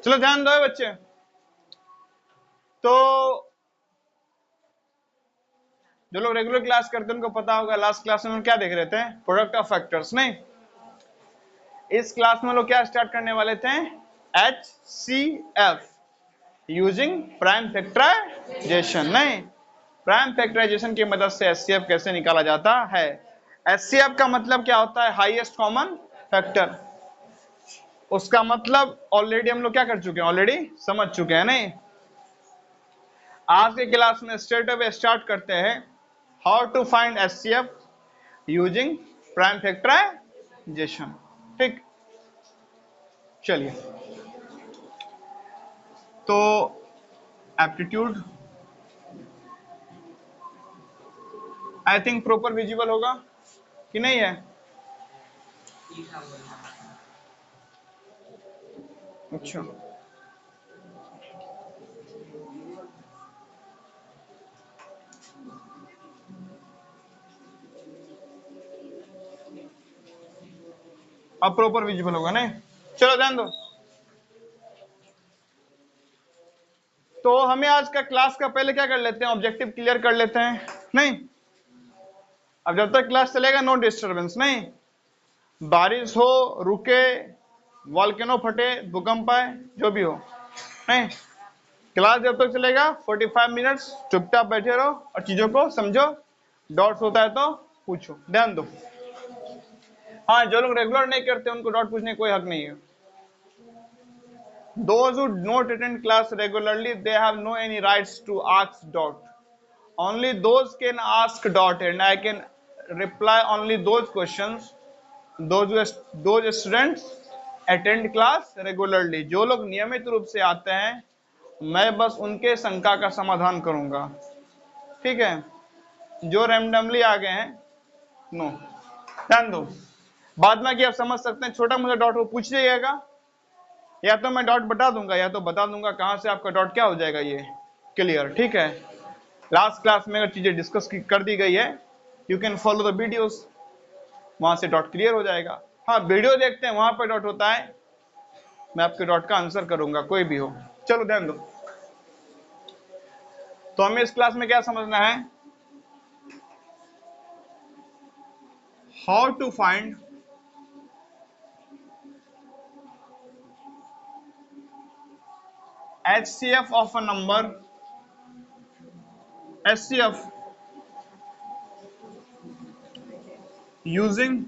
चलो ध्यान दो बच्चे। तो जो लोग रेगुलर क्लास करते हैं उनको पता होगा, लास्ट क्लास में हम क्या देख रहे थे, प्रोडक्ट ऑफ फैक्टर्स। नहीं, इस क्लास में लोग क्या स्टार्ट करने वाले थे, HCF यूजिंग प्राइम फैक्टराइजेशन। नहीं, प्राइम फैक्टराइजेशन की मदद से HCF कैसे निकाला जाता है। HCF का मतलब क्या होता है, हाईएस्ट कॉमन फैक्टर। उसका मतलब ऑलरेडी हम लोग क्या कर चुके हैं, ऑलरेडी समझ चुके हैं। नहीं, आज के क्लास में स्ट्रेट अवे स्टार्ट करते हैं, how to find HCF using prime factorisation. ठीक, चलिए। तो aptitude I think proper visible होगा कि नहीं है। अच्छा, अब प्रॉपर विजिबल होगा। नहीं, चलो ध्यान दो। तो हमें आज का क्लास का पहले क्या कर लेते हैं, ऑब्जेक्टिव क्लियर कर लेते हैं। नहीं, अब जब तक क्लास चलेगा नो डिस्टरबेंस। नहीं, बारिश हो, रुके, वॉल्केनो फटे, भूकंप आए, जो भी हो, नहीं, क्लास जब तक चलेगा 45 मिनट्स चुपचाप बैठे रहो और चीजों को समझो। डाउट्स होता है तो पूछो। ध्यान दो। हाँ, जो लोग रेगुलर नहीं करते उनको डाउट पूछने का कोई हक नहीं है। Those who not attend class regularly, they have no any rights to ask doubt. Only those can ask doubt, and I can reply only those questions. Those students attend class regularly. जो लोग नियमित रूप से आते हैं, मैं बस उनके शंका का समाधान करूंगा। ठीक है, जो रैंडमली आ गए हैं, नो। ध्यान दो, बाद में कि आप समझ सकते हैं, छोटा मोटा डाउट वो पूछ जाइएगा, या तो मैं डॉट बता दूंगा या तो बता दूंगा कहां से आपका डॉट क्या हो जाएगा, ये क्लियर। ठीक है, लास्ट क्लास में अगर चीजें डिस्कस कर दी गई है, you can follow the videos, वहां से डॉट क्लियर हो जाएगा। हाँ, वीडियो देखते हैं, वहां पर डॉट होता है, मैं आपके डॉट का आंसर करूंगा, कोई भी हो। चलो ध्यान दो। तो हमें इस क्लास में क्या समझना है, how to find HCF of a number, HCF using,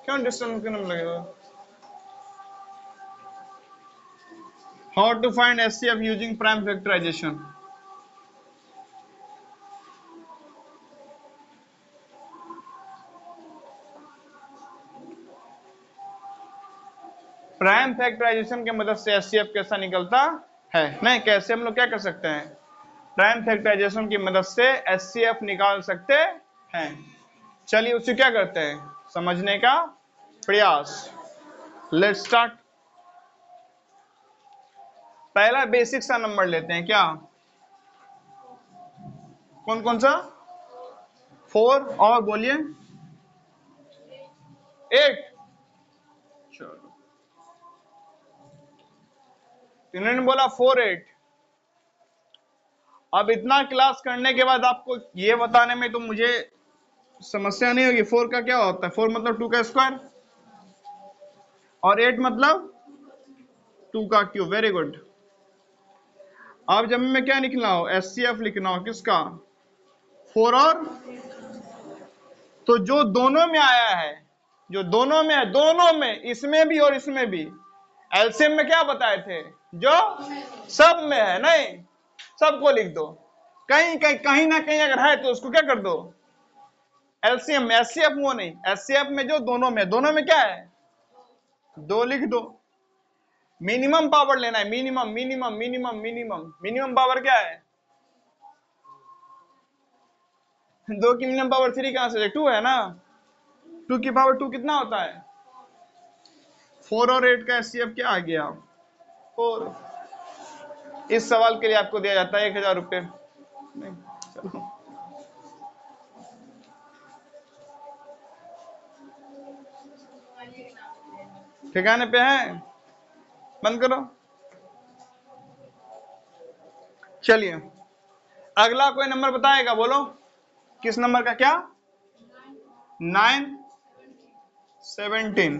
क्यों डिस्टर्ब करने लगेगा, how to find HCF using prime factorisation. Prime factorisation की मदद से HCF कैसा निकलता है। नहीं, कैसे हम लोग क्या कर सकते हैं, प्राइम फैक्टराइजेशन की मदद से HCF निकाल सकते हैं। चलिए उसे क्या करते हैं, समझने का प्रयास। Let's start. पहला बेसिक सा नंबर लेते हैं, क्या, कौन कौन सा, 4, और बोलिए 8। चलो, इन्होंने बोला 4 8। अब इतना क्लास करने के बाद आपको ये बताने में तो मुझे समस्या नहीं होगी, 4 का क्या होता है, 4 मतलब 2 का स्क्वायर, और 8 मतलब 2 का क्यूब। Very good. अब जब मैं क्या लिखना हो, HCF लिखना हो किसका, 4 और, तो जो दोनों में आया है, जो दोनों में है, दोनों में, इसमें भी और इसमें भी, एलसीएम में क्या बताए थे, जो सब में है। नहीं, सबको लिख दो, कहीं कहीं कहीं ना कहीं अगर है तो उसको क्या कर दो, एलसीएम में। एचसीएफ वो नहीं, एचसीएफ में जो दोनों में, दोनों में क्या है, 2 लिख दो। मिनिमम पावर लेना है, minimum minimum minimum minimum minimum power क्या है, 2 की मिनिमम पावर 3 कहां से, 2 है ना, 2 की पावर 2 कितना होता है, 4 और 8 का एचसीएफ क्या आ गया, 4। इस सवाल के लिए आपको दिया जाता है 1000 रुपये। चलो, ठिकाने पे है? बंद करो। चलिए अगला कोई नंबर बताएगा, बोलो किस नंबर का? क्या? 9 17।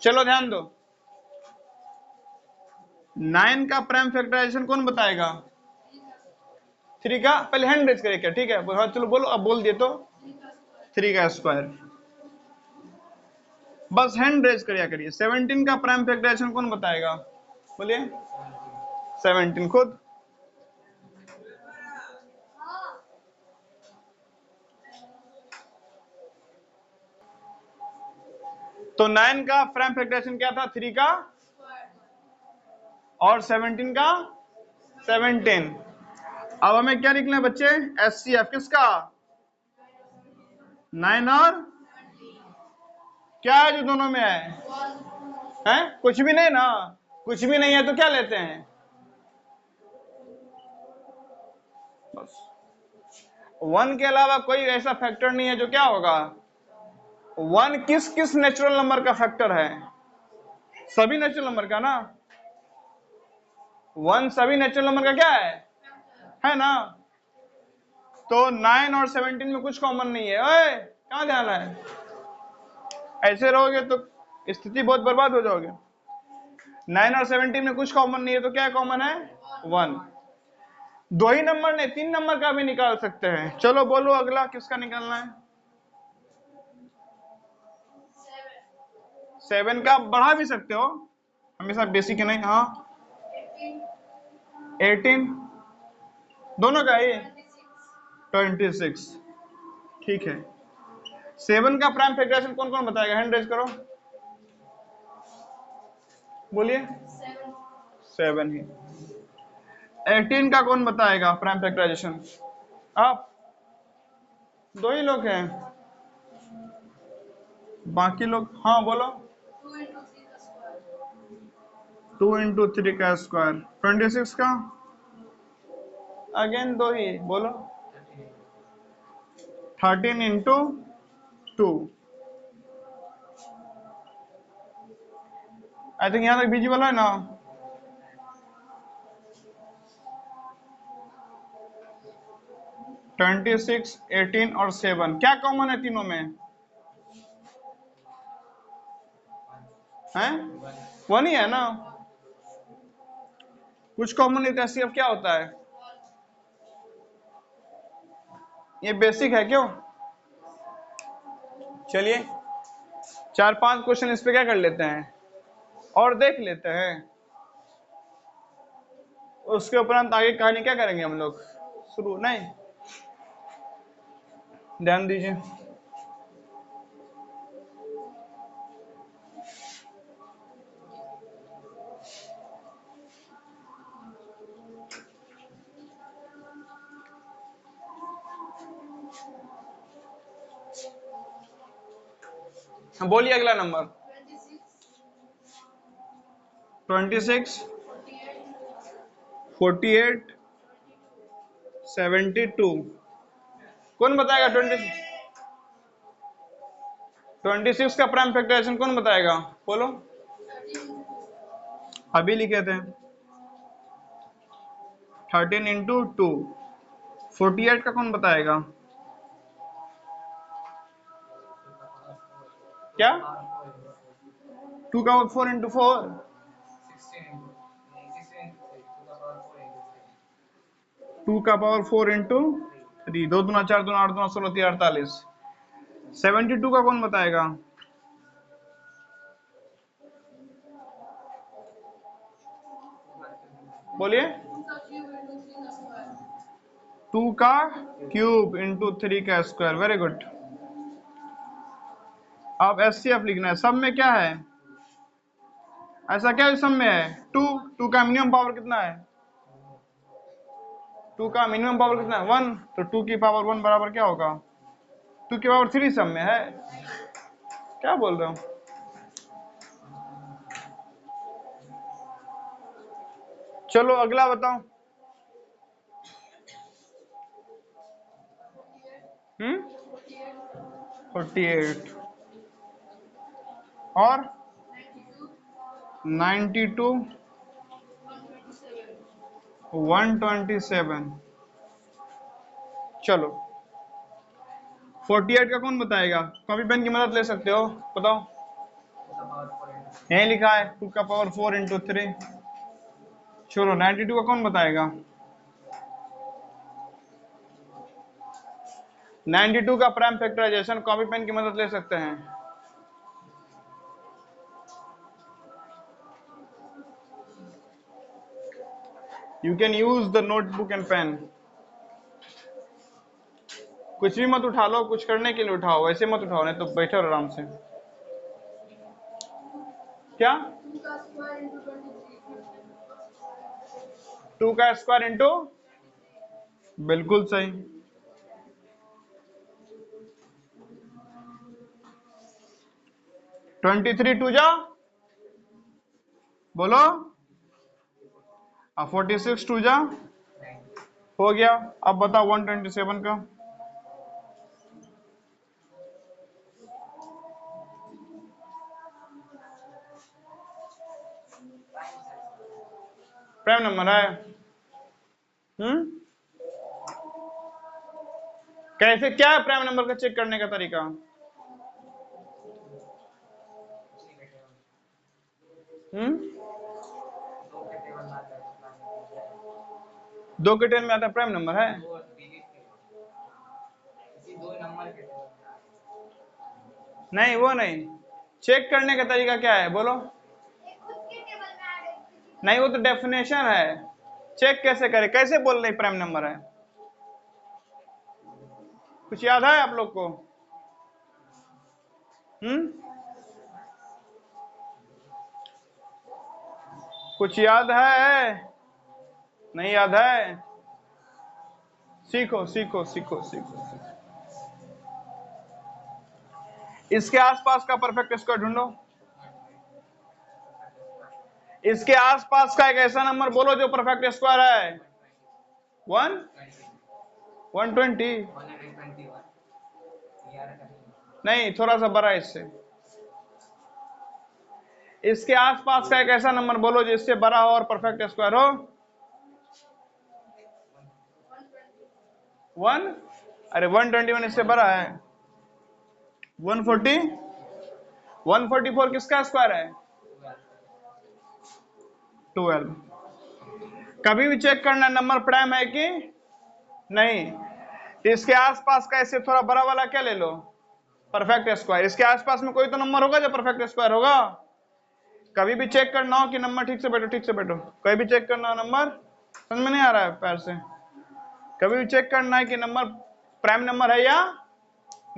चलो ध्यान दो, 9 का प्राइम फैक्टराइजेशन कौन बताएगा? 3 का? पहले हैंड रेज करिए क्या, ठीक है? हाँ चलो बोलो, अब बोल दिए तो 3 का स्क्वायर, बस हैंड रेज करिया करिए। 17 का प्राइम फैक्टराइजेशन कौन बताएगा? बोलिए 17 खुद। तो 9 का प्राइम फैक्टराइजेशन क्या था? 3 का, और 17 का 17। अब हमें क्या लिखना है बच्चे? एचसीएफ किसका? 9 और क्या है जो दोनों में है? कुछ भी नहीं ना, कुछ भी नहीं है तो क्या लेते हैं? बस 1 के अलावा कोई ऐसा फैक्टर नहीं है जो क्या होगा? 1 किस किस नेचुरल नंबर का फैक्टर है? सभी नेचुरल नंबर का ना। 1 सभी नेचुरल नंबर का क्या है ना? तो 9 और 17 में कुछ कॉमन नहीं है। ओए कहां ध्यान है? ऐसे रहोगे तो स्थिति बहुत बर्बाद हो जाओगे। 9 और 17 में कुछ कॉमन नहीं है तो क्या कॉमन है? 1। दो ही नंबर नहीं, 3 नंबर का भी निकाल सकते हैं। चलो बोलो अगला किसका निकालना है? 7 का बढ़ा भी सकते हो, हमेशा बेसिक है नहीं। हाँ 18, दोनों का ही 26, ठीक है। 7 का प्राइम फैक्टराइजेशन कौन कौन बताएगा? हैंड रेज करो, बोलिए 7 ही। 18 का कौन बताएगा प्राइम फैक्टराइजेशन? आप, दो ही लोग हैं, बाकी लोग। हाँ बोलो। 2 इंटू 3 का स्क्वायर। 26 का अगेन दो ही, बोलो 13 इंटू 2। आई थिंक यहाँ तक विजिबल है ना? ट्वेंटी सिक्स, 18 और 7 क्या कॉमन है तीनों में? हैं? 1 ही है ना, कुछ कॉमन नहीं। तो अब क्या होता है? ये बेसिक है क्यों? चलिए 4-5 क्वेश्चन इस पे क्या कर लेते हैं और देख लेते हैं, उसके उपरांत आगे कहानी क्या करेंगे हम लोग शुरू। नहीं, ध्यान दीजिए। बोलिए अगला नंबर। 26, 48, 72 कौन बताएगा? 26 का प्राइम फैक्टराइजेशन कौन बताएगा? बोलो, अभी लिखे थे 13 इंटू 2। 48 का कौन बताएगा? क्या? 2 का 4 इंटू 4। 2 का पावर 4 इंटू 3। 2 दूना 4, दूना 8, दूना 16, 3 48। 72 का कौन बताएगा? बोलिए 2 का क्यूब इंटू 3 का स्क्वायर। Very good. अब एचसीएफ लिखना है। सब में क्या है? ऐसा क्या सब में है? 2। 2 का मिनिमम पावर कितना है? 2 का मिनिमम पावर कितना है? 1। तो 2 की पावर 1 बराबर क्या होगा? 2 की पावर 3 सब में है। क्या बोल रहे हो? चलो अगला बताओ। 48। और 92, 127। चलो 48 का कौन बताएगा? कॉपी पेन की मदद ले सकते हो, बताओ। यही लिखा है 2 का पावर 4 इंटू 3। चलो 92 का कौन बताएगा? 92 का प्राइम फैक्टराइजेशन कॉपी पेन की मदद ले सकते हैं। You can use the notebook and pen. कुछ भी मत उठा लो, कुछ करने के लिए उठाओ, वैसे मत उठाओ, नहीं तो बैठो आराम से। क्या? 2 का स्क्वायर इंटू, बिल्कुल सही। 23 टू जा, बोलो। 46 टू जा, हो गया। अब बताओ 127 का। प्राइम नंबर है। कैसे, क्या है प्राइम नंबर का चेक करने का तरीका? दो के टेन में आता प्राइम नंबर है। नहीं वो नहीं, चेक करने का तरीका क्या है बोलो? नहीं वो तो डेफिनेशन है, चेक कैसे करे, कैसे बोल रहे प्राइम नंबर है? कुछ याद है आप लोग को? कुछ याद है? नहीं याद है? सीखो सीखो सीखो सीखो। इसके आसपास का परफेक्ट स्क्वायर ढूंढो। इसके आसपास का एक ऐसा नंबर बोलो जो परफेक्ट स्क्वायर है। 120 नहीं, थोड़ा सा बड़ा इससे। इसके आसपास का एक ऐसा नंबर बोलो जिससे बड़ा हो और परफेक्ट स्क्वायर हो। 1, अरे 121 इससे बड़ा है। 140, 144 किसका स्क्वायर है? 12। कभी भी चेक करना नंबर प्राइम है कि नहीं। इसके आसपास का इससे थोड़ा बड़ा वाला क्या ले लो? Perfect square. इसके आसपास में कोई तो नंबर होगा जो परफेक्ट स्क्वायर होगा। कभी भी चेक करना हो कि नंबर, ठीक से बैठो ठीक से बैठो, कभी भी चेक करना हो नंबर, समझ में नहीं आ रहा है पैर से, कभी भी चेक करना है कि नंबर प्राइम नंबर है या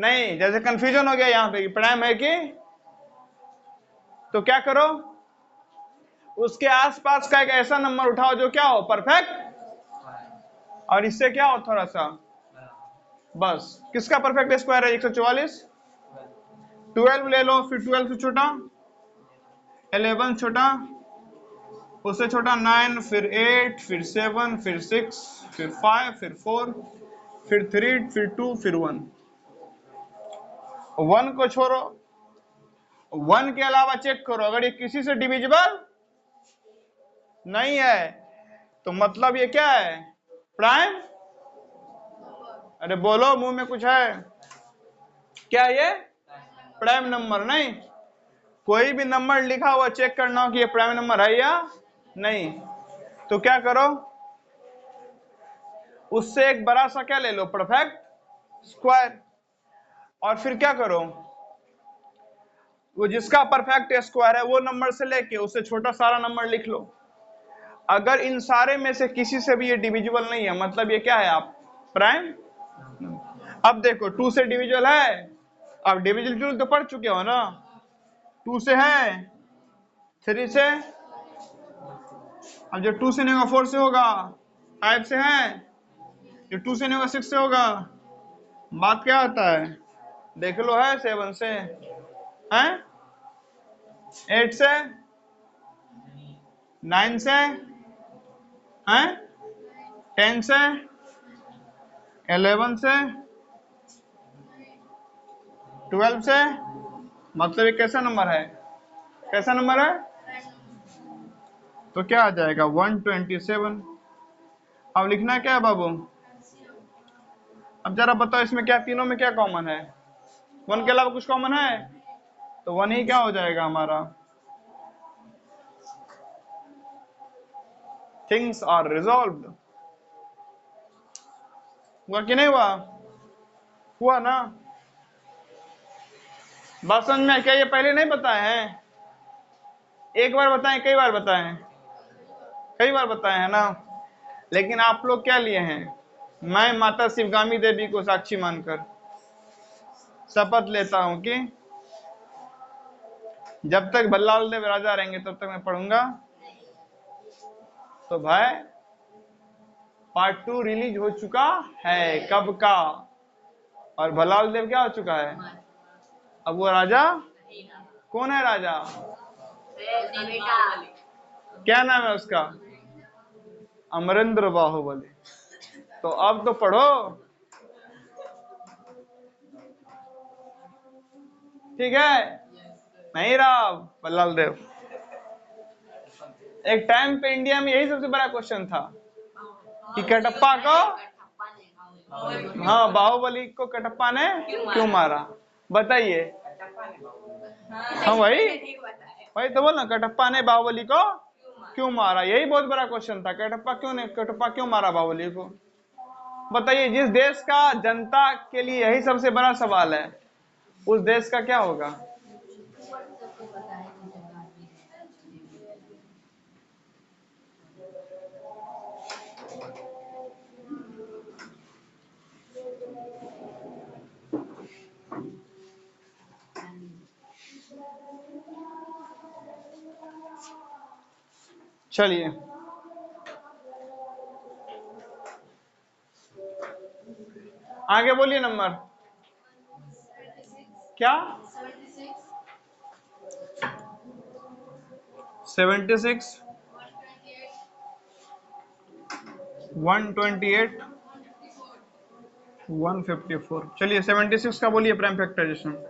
नहीं। जैसे कंफ्यूजन हो गया यहाँ पे प्राइम है कि, तो क्या करो, उसके आसपास का एक ऐसा नंबर उठाओ जो क्या हो, परफेक्ट, और इससे क्या हो थोड़ा सा, बस। किसका परफेक्ट स्क्वायर है? 144। 12 ले लो, फिर 12 से छोटा 11, छोटा उससे छोटा 9, फिर 8, फिर 7, फिर 6, फिर 5, फिर 4, फिर 3, फिर 2, फिर 1। 1 को छोड़ो, 1 के अलावा चेक करो, अगर ये किसी से डिविजिबल नहीं है तो मतलब ये क्या है, प्राइम। अरे बोलो, मुंह में कुछ है क्या? ये प्राइम नंबर नहीं। कोई भी नंबर लिखा हुआ चेक करना हो कि ये प्राइम नंबर है या नहीं, तो क्या करो, उससे एक बड़ा सा क्या ले लो, परफेक्ट स्क्वायर, और फिर क्या करो, वो जिसका परफेक्ट स्क्वायर है वो नंबर से लेके उससे छोटा सारा नंबर लिख लो। अगर इन सारे में से किसी से भी ये डिविजिबल नहीं है, मतलब ये क्या है, आप प्राइम। अब देखो 2 से डिविजिबल है, अब डिविजिबल तो पढ़ चुके हो ना। 2 से है, 3 से, अब जो 2 से नहीं होगा 4 से होगा, 5 से है, जो 2 से नहीं होगा 6 से होगा। बात क्या होता है, देख लो, है 7 से, है 8 से, 9 से, है 10 से, 11 से, 12 से, मतलब ये कैसा नंबर है, कैसा नंबर है? तो क्या आ जाएगा 127। अब लिखना क्या है बाबू? अब जरा बताओ इसमें क्या, तीनों में क्या कॉमन है? 1 के अलावा कुछ कॉमन है? तो 1 ही क्या हो जाएगा हमारा। Things are resolved. हुआ कि नहीं हुआ? हुआ ना? बात समझ में? क्या ये पहले नहीं बताए हैं? एक बार बताएं, कई बार बताएं? कई बार बताए हैं ना। लेकिन आप लोग क्या लिए हैं? मैं माता शिवगामी देवी को साक्षी मानकर शपथ लेता हूं कि जब तक भल्लाल देव राजा रहेंगे तब तक मैं पढ़ूंगा। तो भाई पार्ट 2 रिलीज हो चुका है, कब का? और भल्लाल देव क्या हो चुका है? अब वो राजा कौन है? राजा क्या नाम है उसका? अमरेंद्र बाहुबली। तो अब तो पढ़ो, ठीक है? नहीं रहा भल्लाल देव। एक टाइम पे इंडिया में यही सबसे बड़ा क्वेश्चन था कि कटप्पा को, हाँ, बाहुबली को कटप्पा ने क्यों मारा? बताइए। हाँ वही तो बोल ना, कटप्पा ने बाहुबली को क्यों मारा? यही बहुत बड़ा क्वेश्चन था, कटप्पा क्यों मारा बाहुबली को? बताइए। जिस देश का जनता के लिए यही सबसे बड़ा सवाल है, उस देश का क्या होगा? चलिए आगे बोलिए। नंबर क्या? 76, 128, 154। चलिए 76 का बोलिए प्राइम फैक्टराइजेशन।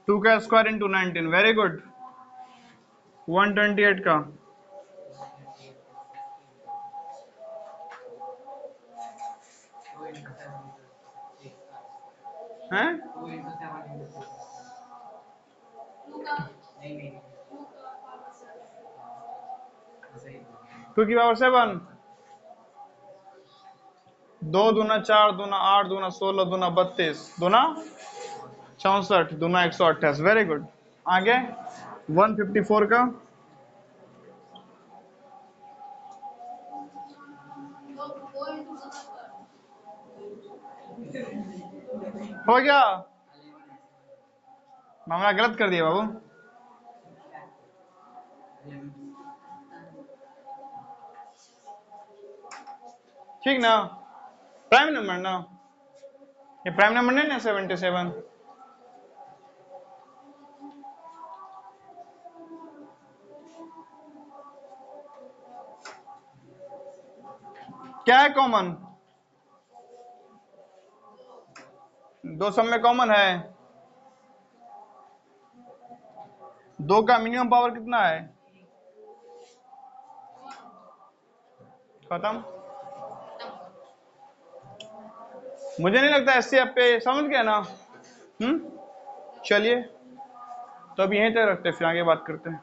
टू का स्क्वायर इंटू 19, वेरी गुड। 128 का है? 2 की पावर 7, 2 दूना 4, दूना 8, दूना 16, दूना 32, दूना 64, दूना 128, वेरी गुड। आगे 154 का हो गया। मामला गलत कर दिया बाबू। ठीक ना? प्राइम नंबर ना, ये प्राइम नंबर नहीं ना 77। क्या है कॉमन? 2 सब में कॉमन है। 2 का मिनिमम पावर कितना है? खत्म। मुझे नहीं लगता ऐसे आप पे समझ गया ना। चलिए तो अब यहीं तक रखते हैं, फिर आगे बात करते हैं।